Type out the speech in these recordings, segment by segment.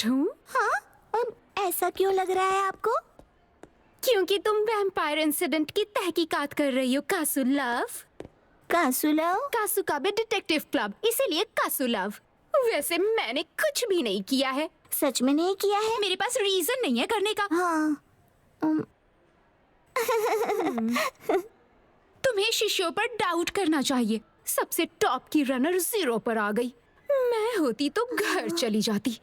हूँ। हाँ? ऐसा क्यों लग रहा है आपको? क्योंकि तुम वैम्पायर इंसिडेंट की तहकीकात कर रही हो कासू लव। कासू लव? कासू का भी डिटेक्टिव क्लब, इसीलिए कासू लव। वैसे मैंने कुछ भी नहीं किया है। सच में नहीं किया है? मेरे पास रीजन नहीं है करने का। हाँ। तुम्हें शिष्यों पर डाउट करना चाहिए। सबसे टॉप की रनर 0 पर आ गई। मैं होती तो घर चली जाती।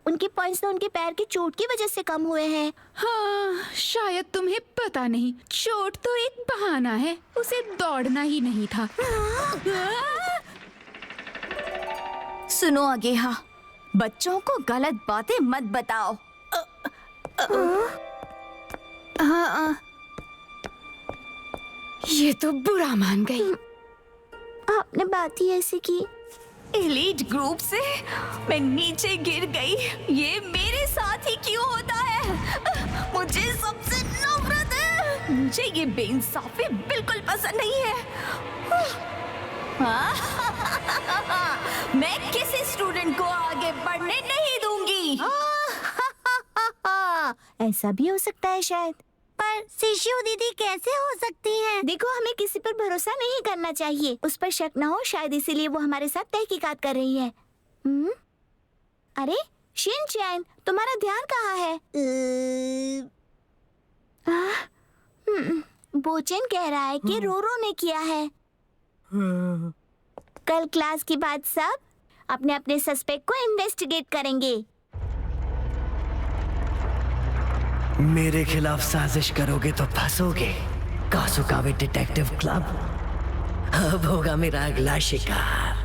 उनके पॉइंट्स तो उनके पैर की चोट की वजह से कम हुए हैं। हाँ, शायद तुम्हें पता नहीं, चोट तो एक बहाना है, उसे दौड़ना ही नहीं था। सुनो अगेहा, बच्चों को गलत बातें मत बताओ। ये तो बुरा मान गई। आपने बात ही ऐसी की। एलीट ग्रुप से मैं नीचे गिर गई। ये मेरे साथ ही क्यों होता है? मुझे सबसे नफरत है। मुझे ये बेइंसाफी बिल्कुल पसंद नहीं है। मैं किसी स्टूडेंट को आगे बढ़ने नहीं दूंगी। ऐसा भी हो सकता है शायद, पर शिशु दीदी कैसे हो सकती हैं? देखो, हमें किसी पर भरोसा नहीं करना चाहिए। उस पर शक ना हो, शायद इसीलिए वो हमारे साथ तहकीकात कर रही है। अरे शिनचैन, तुम्हारा ध्यान कहाँ है? बोचेन कह रहा है कि रोरो ने किया है। कल क्लास के बाद सब अपने अपने सस्पेक्ट को इन्वेस्टिगेट करेंगे। मेरे खिलाफ साजिश करोगे तो फंसोगे। कासुकावे डिटेक्टिव क्लब अब होगा मेरा अगला शिकार।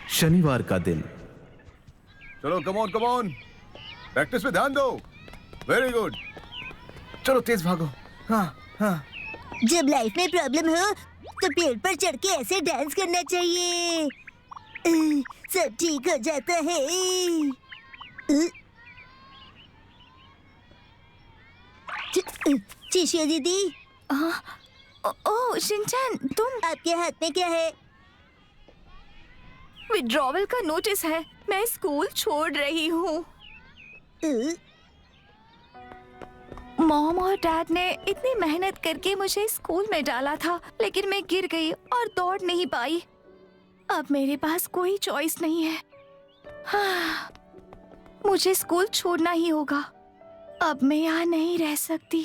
शनिवार का दिन। चलो कम ऑन प्रैक्टिस पे ध्यान दो। वेरी गुड, चलो तेज भागो। हाँ। जब लाइफ में प्रॉब्लम हो तो पेड़ पर चढ़ के ऐसे डांस करना चाहिए, सब ठीक हो जाता है। चिशो दीदी। ओह शिनचैन, तुम? आपके हाथ में क्या है? विड्रॉवल का नोटिस है। मैं स्कूल छोड़ रही हूँ। मॉम और डैड ने इतनी मेहनत करके मुझे स्कूल में डाला था, लेकिन मैं गिर गई और दौड़ नहीं पाई। अब मेरे पास कोई चॉइस नहीं है। मुझे स्कूल छोड़ना ही होगा। अब मैं यहाँ नहीं रह सकती।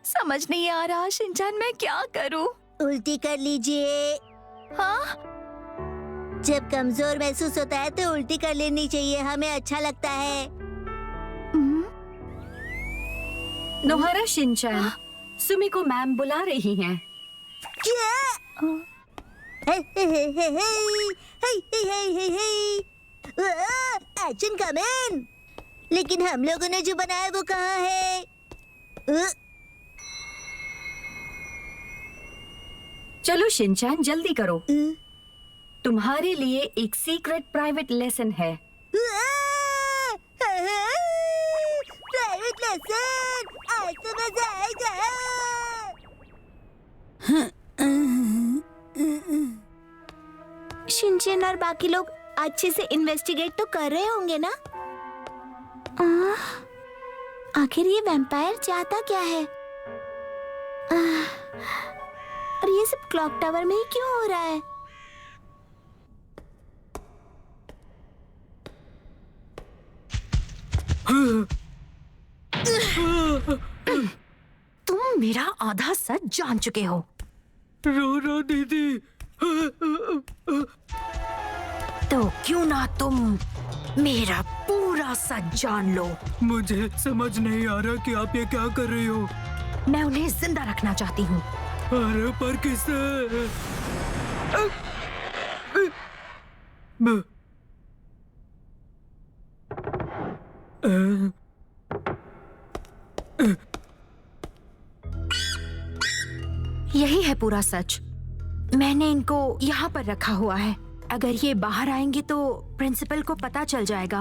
समझ नहीं आ रहा शिनचैन, मैं क्या करूँ? उल्टी कर लीजिए। हाँ? जब कमजोर महसूस होता है तो उल्टी कर लेनी चाहिए, हमें अच्छा लगता है। नोहारा शिनचैन, सुमी को मैम बुला रही हैं। एक्शन कमेन। लेकिन हम लोगों ने जो बनाया वो कहाँ है? चलो शिनचैन, जल्दी करो। तुम्हारे लिए एक सीक्रेट प्राइवेट लेसन है। प्राइवेट लेसन, आज तो मजा आएगा। शिनचैन और बाकी लोग अच्छे से इन्वेस्टिगेट तो कर रहे होंगे ना? आखिर ये वैम्पायर चाहता क्या है? और ये सब क्लॉक टावर में ही क्यों हो रहा है? तुम मेरा आधा सच जान चुके हो। रोरो दीदी। तो क्यों ना तुम मेरा पूरा सच जान लो। मुझे समझ नहीं आ रहा कि आप ये क्या कर रही हो। मैं उन्हें जिंदा रखना चाहती हूँ। अरे पर किससे? यही है पूरा सच। मैंने इनको यहाँ पर रखा हुआ है। अगर ये बाहर आएंगे तो प्रिंसिपल को पता चल जाएगा।